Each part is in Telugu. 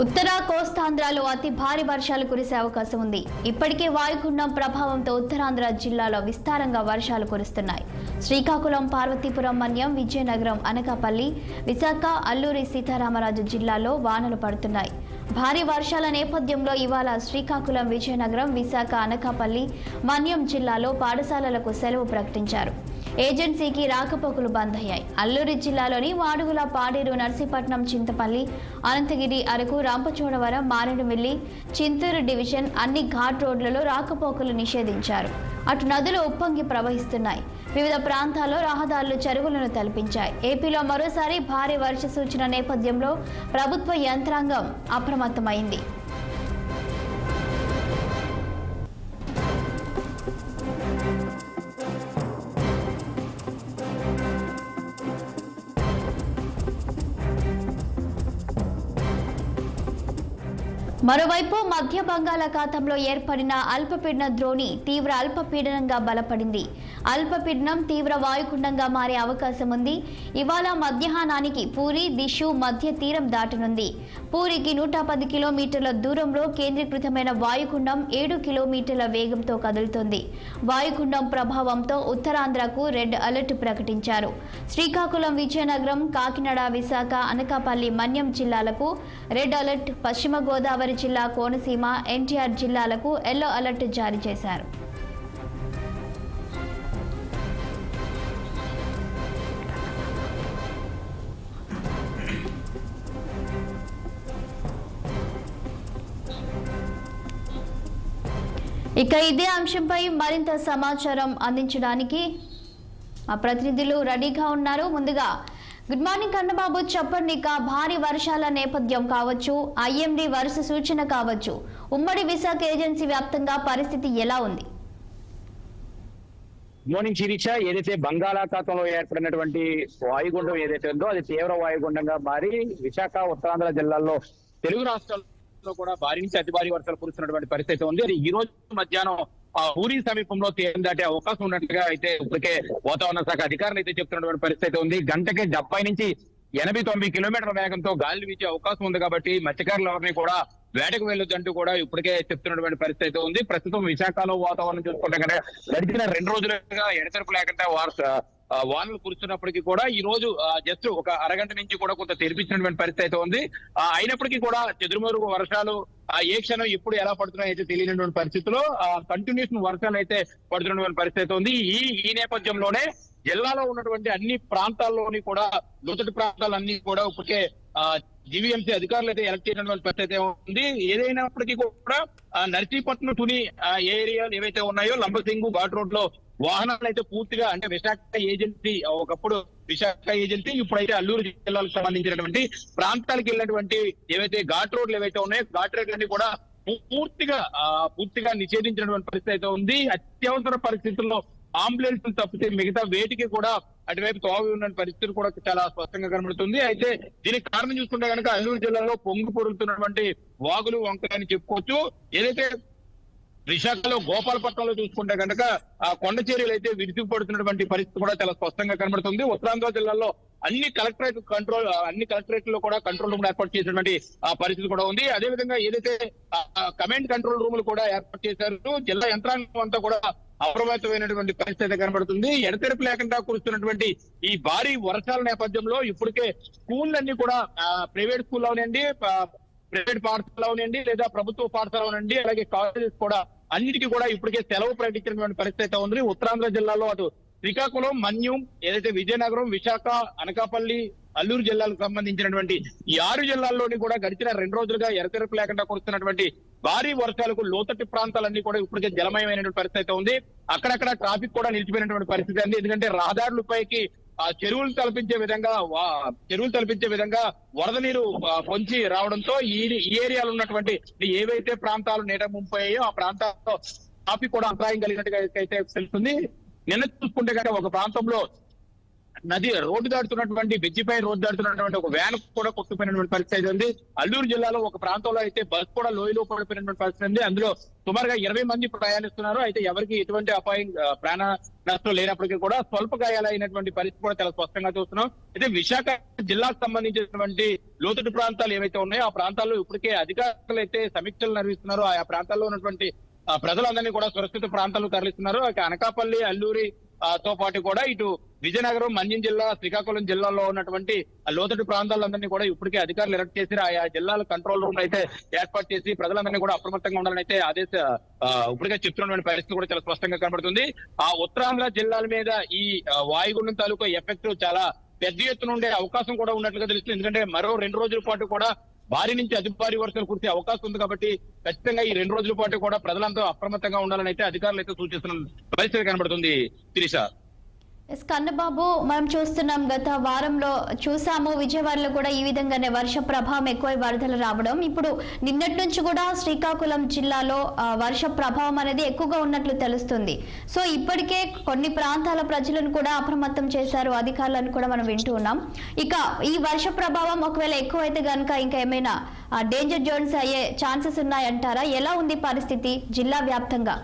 ఉత్తర కోస్తాంధ్రలో అతి భారీ వర్షాలు కురిసే అవకాశం ఉంది. ఇప్పటికే వాయుగుండం ప్రభావంతో ఉత్తరాంధ్ర జిల్లాలో విస్తారంగా వర్షాలు కురుస్తున్నాయి. శ్రీకాకుళం, పార్వతీపురం, మన్యం, విజయనగరం, అనకాపల్లి, విశాఖ, అల్లూరి సీతారామరాజు జిల్లాలో వానలు పడుతున్నాయి. భారీ వర్షాల నేపథ్యంలో ఇవాళ శ్రీకాకుళం, విజయనగరం, విశాఖ, అనకాపల్లి, మన్యం జిల్లాలో పాఠశాలలకు సెలవు ప్రకటించారు. ఏజెన్సీకి రాకపోకలు బంద్ అయ్యాయి. అల్లూరి జిల్లాలోని వాడుగుల, పాడేరు, నర్సీపట్నం, చింతపల్లి, అనంతగిరి, అరకు, రాంపచోడవరం, మారేడుమిల్లి, చింతూరు డివిజన్ అన్ని ఘాట్ రోడ్లలో రాకపోకలు నిషేధించారు. అటు నదులు ఉప్పొంగి ప్రవహిస్తున్నాయి. వివిధ ప్రాంతాల్లో రహదారులు చెరువులను తలపించాయి. ఏపీలో మరోసారి భారీ వర్ష సూచన నేపథ్యంలో ప్రభుత్వ యంత్రాంగం అప్రమత్తమైంది. మరోవైపు మధ్య బంగాళాఖాతంలో ఏర్పడిన అల్పపీడన ద్రోణి తీవ్ర అల్పపీడనంగా బలపడింది. అల్పపీడనం తీవ్ర వాయుగుండంగా మారే అవకాశం ఉంది. ఇవాళ మధ్యాహ్నానికి పూరి, దిశు మధ్య తీరం దాటనుంది. పూరికి 110 కిలోమీటర్ల దూరంలో కేంద్రీకృతమైన వాయుగుండం 7 కిలోమీటర్ల వేగంతో కదులుతోంది. వాయుగుండం ప్రభావంతో ఉత్తరాంధ్రకు రెడ్ అలర్ట్ ప్రకటించారు. శ్రీకాకుళం, విజయనగరం, కాకినాడ, విశాఖ, అనకాపల్లి, మన్యం జిల్లాలకు రెడ్ అలర్ట్, పశ్చిమ గోదావరి జిల్లా, కోనసీమ, ఎన్టీఆర్ జిల్లాలకు ఎల్లో అలర్ట్ జారీ చేశారు. ఇక ఇదే అంశంపై మరింత సమాచారం అందించడానికి మా ప్రతినిధులు రెడీగా ఉన్నారు. ముందుగా గుడ్ మార్నింగ్ కన్నబాబు, చెప్పండి. భారీ వర్షాల నేపథ్యం కావచ్చు, ఐఎండీ వరుస సూచన కావచ్చు, ఉమ్మడి విశాఖ ఏజెన్సీ వ్యాప్తంగా పరిస్థితి ఎలా ఉంది? మార్నింగ్ శిరీష, ఏదైతే బంగాళాఖాతంలో ఏర్పడినటువంటి వాయుగుండం ఏదైతే ఉందో అది తీవ్ర వాయుగుండంగా మారి విశాఖ, ఉత్తరాంధ్ర జిల్లాల్లో, తెలుగు రాష్ట్రాల్లో కూడా భారీ నుంచి అతి భారీ వర్షాలు కురుస్తున్నటువంటి పరిస్థితి ఉంది. అది ఈ రోజు మధ్యాహ్నం పూరి సమీపంలో తీరం దాటే అవకాశం ఉన్నట్టుగా అయితే ఇప్పటికే వాతావరణ శాఖ అధికారులు అయితే చెప్తున్నటువంటి పరిస్థితి ఉంది. గంటకి 70 నుంచి 89 కిలోమీటర్ల వేగంతో గాలి వీచే అవకాశం ఉంది. కాబట్టి మత్స్యకారులు ఎవరిని కూడా వేటకు వెళ్ళొద్దంటూ కూడా ఇప్పటికే చెప్తున్నటువంటి పరిస్థితి ఉంది. ప్రస్తుతం విశాఖలో వాతావరణం చూసుకుంటే కనుక గడిచిన 2 రోజులుగా ఎడతెరపు లేకుండా వానలు కురుస్తున్నప్పటికీ కూడా ఈ రోజు జస్ట్ ఒక అరగంట నుంచి కూడా కొంత తెరిపించినటువంటి పరిస్థితి ఉంది. అయినప్పటికీ కూడా చెదురుమరుగు వర్షాలు ఏ క్షణం ఎప్పుడు ఎలా పడుతున్నాయో అయితే తెలియనటువంటి పరిస్థితిలో కంటిన్యూషన్ వర్షాలు అయితే పడుతున్నటువంటి పరిస్థితి ఉంది. ఈ నేపథ్యంలోనే జిల్లాలో ఉన్నటువంటి అన్ని ప్రాంతాల్లోని కూడా లోతటి ప్రాంతాలన్నీ కూడా ఇప్పటికే జీవీఎంసీ అధికారులు అయితే ఎలక్ట్ చేసినటువంటి పరిస్థితి ఉంది. ఏదైనప్పటికీ కూడా నర్సీపట్నం, తుని ఏరియాలు ఏవైతే ఉన్నాయో, లంబసింగు ఘాట్ రోడ్ లో వాహనాలు అయితే పూర్తిగా, అంటే విశాఖ ఏజెన్సీ, ఒకప్పుడు విశాఖ ఏజెన్సీ, ఇప్పుడైతే అల్లూరు జిల్లాలకు సంబంధించినటువంటి ప్రాంతాలకు వెళ్ళినటువంటి ఏవైతే ఘాట్ రోడ్లు ఏవైతే ఉన్నాయో ఘాట్ రోడ్లన్నీ కూడా పూర్తిగా నిషేధించినటువంటి పరిస్థితి అయితే ఉంది. అత్యవసర పరిస్థితుల్లో అంబులెన్స్ తప్పితే మిగతా వేటికి కూడా అటువైపు తోవి ఉన్న పరిస్థితులు కూడా చాలా స్పష్టంగా కనబడుతుంది. అయితే దీనికి కారణం చూసుకుంటే కనుక అల్లూరు జిల్లాలో పొంగు పొరుగుతున్నటువంటి వాగులు, వంకలని చెప్పుకోవచ్చు. ఏదైతే విశాఖలో గోపాలపట్నంలో చూసుకుంటే కనుక కొండ చర్యలు అయితే విరుచుకుపడుతున్నటువంటి పరిస్థితి కూడా చాలా స్పష్టంగా కనబడుతుంది. ఉత్తరాంధ్ర జిల్లాలో అన్ని కలెక్టరేట్ లో కూడా కంట్రోల్ రూమ్ ఏర్పాటు చేసినటువంటి పరిస్థితి కూడా ఉంది. అదేవిధంగా ఏదైతే కమాండ్ కంట్రోల్ రూములు కూడా ఏర్పాటు చేశారు, జిల్లా యంత్రాంగం అంతా కూడా అప్రమత్తమైనటువంటి పరిస్థితి కనబడుతుంది. ఎడతెరపు లేకుండా కురుస్తున్నటువంటి ఈ భారీ వర్షాల నేపథ్యంలో ఇప్పటికే స్కూళ్ళన్నీ కూడా ప్రైవేట్ స్కూల్ అవనండి, ప్రైవేట్ పాఠశాల అవనండి, లేదా ప్రభుత్వ పాఠశాల అవనండి, అలాగే కాలేజెస్ కూడా అన్నిటికీ కూడా ఇప్పటికే సెలవు ప్రకటించినటువంటి పరిస్థితి ఉంది. ఉత్తరాంధ్ర జిల్లాలో అటు శ్రీకాకుళం, మన్యం, ఏదైతే విజయనగరం, విశాఖ, అనకాపల్లి, అల్లూరు జిల్లాలకు సంబంధించినటువంటి ఈ 6 జిల్లాల్లోని కూడా గడిచిన 2 రోజులుగా ఎడతెరపు లేకుండా కురుస్తున్నటువంటి భారీ వర్షాలకు లోతట్టి ప్రాంతాలన్నీ కూడా ఇప్పటికే జలమయమైనటువంటి పరిస్థితి ఉంది. అక్కడక్కడ ట్రాఫిక్ కూడా నిలిచిపోయినటువంటి పరిస్థితి ఉంది. ఎందుకంటే రహదారులపైకి చెరువులు తలపించే విధంగా వరద నీరు పొంచి రావడంతో ఈ ఏరియాలో ఉన్నటువంటి ఏవైతే ప్రాంతాలు నీట ముంపాయో ఆ ప్రాంతాల్లో ట్రాఫిక్ కూడా అంతరాయం కలిగినట్టుగా అయితే తెలుస్తుంది. నిన్న చూసుకుంటే కనుక ఒక ప్రాంతంలో రోడ్డు దాడుతున్నటువంటి బెజ్జిపై రోడ్డు దాడుతున్నటువంటి ఒక వ్యాన్ కూడా కొట్టుకుపోయినటువంటి పరిస్థితి ఉంది. అల్లూరు జిల్లాలో ఒక ప్రాంతంలో అయితే బస్ కూడా లోయలో పడిపోయినటువంటి పరిస్థితి ఉంది. అందులో సుమారుగా 20 మంది ప్రయాణిస్తున్నారు. అయితే ఎవరికి ఎటువంటి అపాయం ప్రాణ నష్టం లేనప్పటికీ కూడా స్వల్ప గాయాలైనటువంటి పరిస్థితి కూడా చాలా స్పష్టంగా చూస్తున్నాం. అయితే విశాఖ జిల్లాకు సంబంధించినటువంటి లోతట్టు ప్రాంతాలు ఏవైతే ఉన్నాయో ఆ ప్రాంతాల్లో ఇప్పటికే అధికారులు అయితే సమీక్షలు నిర్వహిస్తున్నారు. ఆ ప్రాంతాల్లో ఉన్నటువంటి ప్రజలందరినీ కూడా సురక్షిత ప్రాంతాలకు తరలిస్తున్నారు. అనకాపల్లి, అల్లూరి తో పాటు కూడా ఇటు విజయనగరం, మన్యం జిల్లా, శ్రీకాకుళం జిల్లాలో ఉన్నటువంటి లోతట్టు ప్రాంతాలందరినీ కూడా ఇప్పటికే అధికారులు ఎలక్ట్ చేసి ఆయా జిల్లాల కంట్రోల్ రూమ్ అయితే ఏర్పాటు చేసి ప్రజలందరినీ కూడా అప్రమత్తంగా ఉండాలని అయితే ఇప్పటికే చెప్తున్నటువంటి పరిస్థితి కూడా చాలా స్పష్టంగా కనబడుతుంది. ఆ ఉత్తరాంధ్ర జిల్లాల మీద ఈ వాయుగుండం తాలూకా ఎఫెక్ట్ చాలా పెద్ద ఎత్తున ఉండే అవకాశం కూడా ఉన్నట్లుగా తెలుస్తుంది. ఎందుకంటే మరో 2 రోజుల పాటు కూడా భారీ నుంచి అతి భారీ వర్షాలు కురిసే అవకాశం ఉంది. కాబట్టి ఖచ్చితంగా ఈ 2 రోజుల పాటు కూడా ప్రజలంతా అప్రమత్తంగా ఉండాలని అయితే అధికారులు అయితే సూచిస్తున్న పరిస్థితి కనబడుతుంది. శిరీష. కన్నబాబు, మనం చూస్తున్నాం గత వారంలో చూసాము విజయవాడలో కూడా ఈ విధంగానే వర్ష ప్రభావం ఎక్కువ వరదలు రావడం. ఇప్పుడు నిన్నటి నుంచి కూడా శ్రీకాకుళం జిల్లాలో వర్ష ప్రభావం అనేది ఎక్కువగా ఉన్నట్లు తెలుస్తుంది. సో ఇప్పటికే కొన్ని ప్రాంతాల ప్రజలను కూడా అప్రమత్తం చేశారు అధికారులను కూడా మనం వింటూ ఉన్నాం. ఇక ఈ వర్ష ప్రభావం ఒకవేళ ఎక్కువైతే కనుక ఇంకా ఏమైనా డేంజర్ జోన్స్ అయ్యే ఛాన్సెస్ ఉన్నాయంటారా? ఎలా ఉంది పరిస్థితి జిల్లా వ్యాప్తంగా?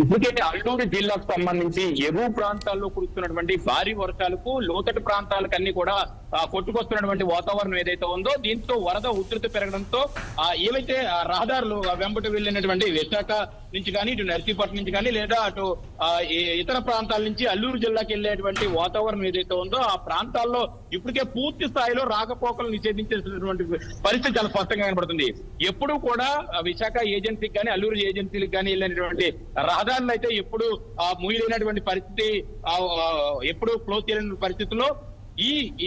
ఇప్పటికే అల్లూరు జిల్లాకు సంబంధించి ఎగువ ప్రాంతాల్లో కురుస్తున్నటువంటి భారీ వర్షాలకు లోతట్టు ప్రాంతాలకన్నీ కూడా కొట్టుకొస్తున్నటువంటి వాతావరణం ఏదైతే ఉందో దీంతో వరద ఉధృతి పెరగడంతో ఏవైతే రహదారులు వెంబటి వెళ్ళినటువంటి విశాఖ నుంచి కానీ ఇటు నర్సీపట్నం నుంచి కానీ లేదా అటు ఇతర ప్రాంతాల నుంచి అల్లూరు జిల్లాకి వెళ్ళేటువంటి వాతావరణం ఏదైతే ఉందో ఆ ప్రాంతాల్లో ఇప్పటికే పూర్తి స్థాయిలో రాకపోకలు నిషేధించేసినటువంటి పరిస్థితి చాలా స్పష్టంగా కనబడుతుంది. ఎప్పుడు కూడా విశాఖ ఏజెన్సీకి కానీ అల్లూరు ఏజెన్సీలకు కానీ వెళ్ళినటువంటి రహదారులు అయితే ఎప్పుడు మూయలేనటువంటి పరిస్థితి, ఎప్పుడు క్లోజ్ చేయలేని పరిస్థితుల్లో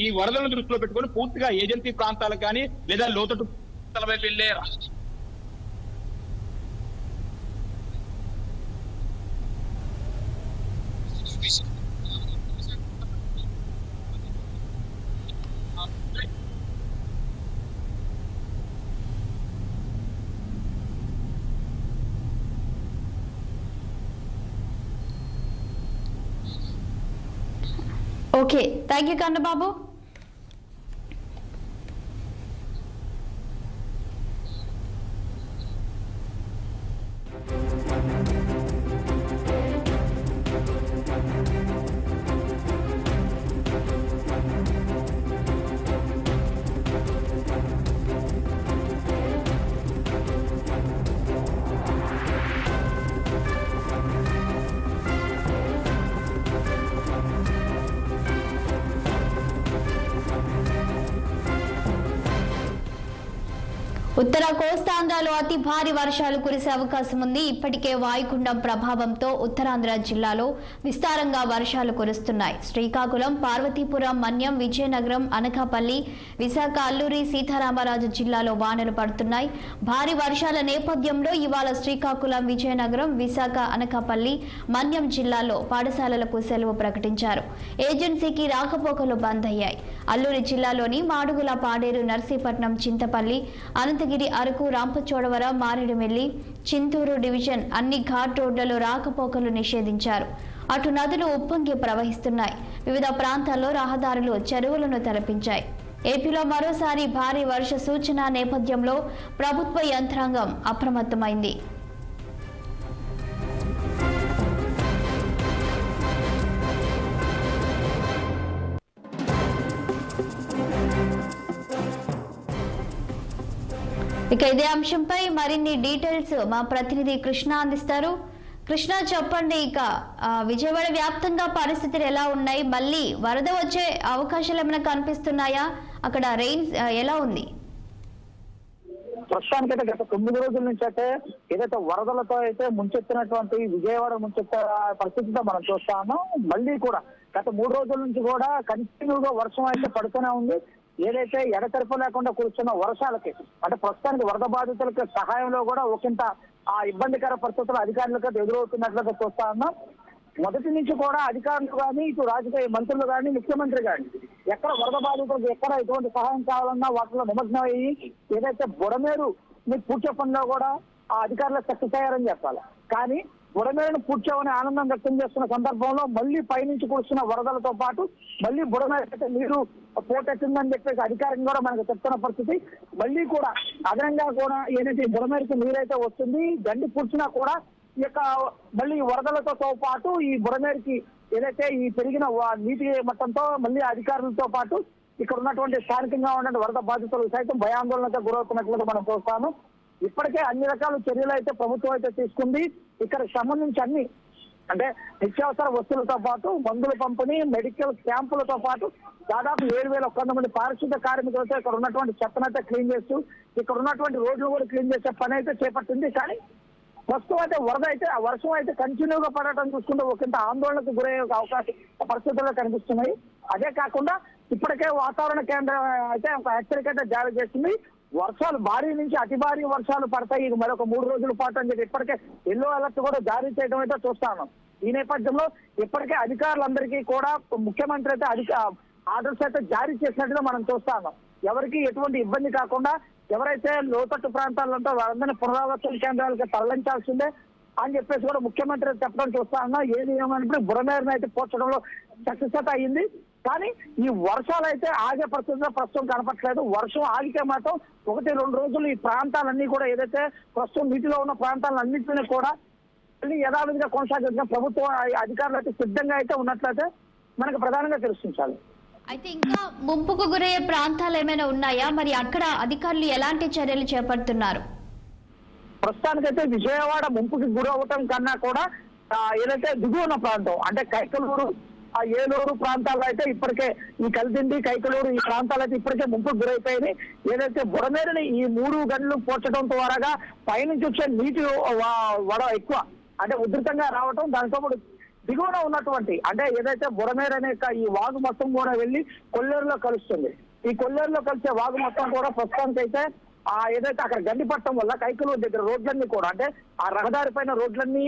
ఈ వరదలను దృష్టిలో పెట్టుకుని పూర్తిగా ఏజెన్సీ ప్రాంతాలకు కానీ లేదా లోతట్టు ప్రాంతాల వైపు వెళ్లే ఓకే, థ్యాంక్ యూ కన్నబాబు. ఉత్తర కోస్తాంధ్రలో అతి భారీ వర్షాలు కురిసే అవకాశం ఉంది. ఇప్పటికే వాయుగుండం ప్రభావంతో ఉత్తరాంధ్ర జిల్లాలో విస్తారంగా వర్షాలు కురుస్తున్నాయి. శ్రీకాకుళం, పార్వతీపురం, మన్యం, విజయనగరం, అనకాపల్లి, విశాఖ, అల్లూరి సీతారామరాజు జిల్లాలో వానలు పడుతున్నాయి. భారీ వర్షాల నేపథ్యంలో ఇవాళ శ్రీకాకుళం, విజయనగరం, విశాఖ, అనకాపల్లి, మన్యం జిల్లాలో పాఠశాలలకు సెలవు ప్రకటించారు. ఏజెన్సీకి రాకపోకలు బంద్ అయ్యాయి. అల్లూరి జిల్లాలోని మాడుగుల, పాడేరు, నర్సీపట్నం, చింతపల్లి, అనంతగిరి, అరకు, రాంపచోడవరం, మారేడుమిల్లి, చింతూరు డివిజన్ అన్ని ఘాట్ రోడ్లలో రాకపోకలు నిషేధించారు. అటు నదులు ఉప్పొంగి ప్రవహిస్తున్నాయి. వివిధ ప్రాంతాల్లో రహదారులు, చెరువులను తలపించాయి. ఏపీలో మరోసారి భారీ వర్ష సూచన నేపథ్యంలో ప్రభుత్వ యంత్రాంగం అప్రమత్తమైంది. ఇక ఇదే అంశంపై మరిన్ని డీటెయిల్స్ మా ప్రతినిధి కృష్ణ అందిస్తారు. కృష్ణ, చెప్పండి, ఇక విజయవాడ వ్యాప్తంగా పరిస్థితులు ఎలా ఉన్నాయి? మళ్ళీ వరద వచ్చే అవకాశాలు ఏమైనా కనిపిస్తున్నాయా? అక్కడ రెయిన్స్ ఎలా ఉంది? ప్రస్తుతానికైతే గత 9 రోజుల నుంచి అయితే ఏదైతే వరదలతో అయితే ముంచెత్తినటువంటి విజయవాడ ముంచెత్తే పరిస్థితితో మనం చూస్తాము. మళ్ళీ కూడా గత 3 రోజుల నుంచి కూడా కంటిన్యూగా వర్షం అయితే పడుతూనే ఉంది. ఏదైతే ఎడతెరపు లేకుండా కురుస్తున్న వర్షాలకి అంటే ప్రస్తుతానికి వరద బాధితులకి సహాయంలో కూడా ఒకంత ఇబ్బందికర పరిస్థితులు అధికారులకు ఎదురవుతున్నట్లుగా చూస్తా ఉన్నాం. మొదటి నుంచి కూడా అధికారులు కానీ ఇటు రాజకీయ మంత్రులు కానీ ముఖ్యమంత్రి కానీ ఎక్కడ వరద బాధితులకు ఎక్కడ ఎటువంటి సహాయం కావాలన్నా వాటిలో నిమగ్నం అయ్యి ఏదైతే బుడమేరు పూడ్చే పనిలో కూడా ఆ అధికారులు సక్సెస్ అయ్యారని చెప్పాలి. కానీ బుడమేరును పూడ్చామని ఆనందం వ్యక్తం చేస్తున్న సందర్భంలో మళ్ళీ పైనుంచి కురుస్తున్న వరదలతో పాటు మళ్ళీ బుడమేరు నీరు పోటెత్తుందని చెప్పేసి అధికారికంగా కూడా మనకు చెప్తున్న పరిస్థితి. మళ్ళీ కూడా అదనంగా కూడా ఏదైతే బుడమేరుకు నీరైతే వస్తుంది, గండి పూడ్చినా కూడా ఈ యొక్క మళ్ళీ వరదలతో పాటు ఈ బుడమేరుకి ఏదైతే ఈ పెరిగిన నీటి మట్టంతో మళ్ళీ అధికారులతో పాటు ఇక్కడ ఉన్నటువంటి స్థానికంగా ఉన్న వరద బాధితులు సైతం భయాందోళనతో గురవుతున్నట్లుగా మనం చూస్తాము. ఇప్పటికే అన్ని రకాల చర్యలు అయితే ప్రభుత్వం అయితే తీసుకుంది. ఇక్కడ సంబంధించి అన్ని అంటే నిత్యావసర వస్తువులతో పాటు మందుల పంపిణీ, మెడికల్ క్యాంపులతో పాటు దాదాపు 7,100 మంది పారిశుద్ధ కార్మికులతో ఇక్కడ ఉన్నటువంటి చెత్తనైతే క్లీన్ చేస్తూ ఇక్కడ ఉన్నటువంటి రోడ్లు కూడా క్లీన్ చేసే పని అయితే చేపట్టింది. కానీ ప్రస్తుతం అయితే వరద అయితే ఆ వర్షం అయితే కంటిన్యూగా పడటం చూసుకుంటే ఒకంత ఆందోళనకు గురయ్యే అవకాశం పరిస్థితుల్లో కనిపిస్తున్నాయి. అదే కాకుండా ఇప్పటికే వాతావరణ కేంద్రం అయితే ఒక హెచ్చరిక అయితే జారీ చేసింది. వర్షాలు భారీ నుంచి అతి భారీ వర్షాలు పడతాయి ఇది మరొక 3 రోజుల పాటు అని చెప్పి ఇప్పటికే ఎల్లో అలర్ట్ కూడా జారీ చేయడం అయితే చూస్తాను. ఈ నేపథ్యంలో ఇప్పటికే అధికారులందరికీ కూడా ముఖ్యమంత్రి అయితే ఆర్డర్స్ అయితే జారీ చేసినట్టుగా మనం చూస్తాము. ఎవరికి ఎటువంటి ఇబ్బంది కాకుండా ఎవరైతే లోతట్టు ప్రాంతాలంతా వారందరినీ పునరావాస కేంద్రాలకు తరలించాల్సిందే అని చెప్పేసి కూడా ముఖ్యమంత్రి చెప్పడం చూస్తా ఉన్నా. ఏది ఏమన్నప్పుడు బుడమేరును అయితే పోర్చడంలో సక్సెస్ అయితే అయ్యింది. కానీ ఈ వర్షాలు అయితే ఆగే పరిస్థితుల్లో ప్రస్తుతం కనపట్లేదు. వర్షం ఆగితే మాత్రం 1-2 రోజులు ఈ ప్రాంతాలన్నీ కూడా ఏదైతే ప్రస్తుతం నీటిలో ఉన్న ప్రాంతాలన్నింటినీ కూడా మళ్ళీ యథావిధిగా కొనసాగించిన ప్రభుత్వం అధికారులు అయితే సిద్ధంగా అయితే ఉన్నట్లయితే మనకు ప్రధానంగా తెలుస్తుంది. అయితే ఇంకా ముంపుకు గురయ్యే ప్రాంతాలు ఏమైనా ఉన్నాయా? మరి అక్కడ అధికారులు ఎలాంటి చర్యలు చేపడుతున్నారు? ప్రస్తుతానికైతే విజయవాడ ముంపుకి గురవటం కన్నా కూడా ఏదైతే దిగువన ప్రాంతం అంటే కైకలూరు, ఏలూరు ప్రాంతాల్లో అయితే ఇప్పటికే ఈ కలిదిండి, కైకలూరు ఈ ప్రాంతాలు అయితే ఇప్పటికే ముంపుకు గురైపోయింది. ఏదైతే బుడమేరుని ఈ 3 గంటలు పోర్చడం ద్వారాగా పైనుంచి వచ్చే నీటి వడ ఎక్కువ అంటే ఉధృతంగా రావటం, దానితో పాటు దిగువన ఉన్నటువంటి అంటే ఏదైతే బుడమేరు అనే ఈ వాగు మొత్తం కూడా వెళ్ళి కొల్లేరులో కలుస్తుంది. ఈ కొల్లేరులో కలిసే వాగు మొత్తం కూడా ప్రస్తుతానికి అయితే ఏదైతే అక్కడ గండిపట్టడం వల్ల కైకలూరు దగ్గర రోడ్లన్నీ కూడా అంటే ఆ రహదారి పైన రోడ్లన్నీ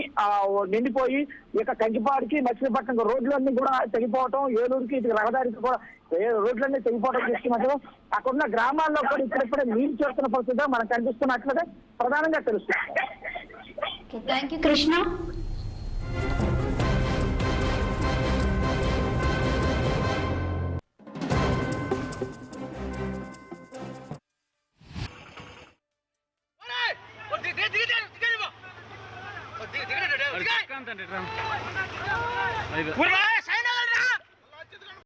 నిండిపోయి ఇక కంకిపాడికి మచిలీపట్నం రోడ్లన్నీ కూడా తెగిపోవటం, ఏలూరుకి ఇది రహదారికి కూడా రోడ్లన్నీ తెగిపోవడం చూస్తున్నట్లు అక్కడ ఉన్న గ్రామాల్లో కూడా ఇప్పుడిప్పుడే నీరు చేస్తున్న పరిస్థితి మనకు కనిపిస్తున్నట్లుగా ప్రధానంగా తెలుస్తుంది. Thank you Krishna. దిగ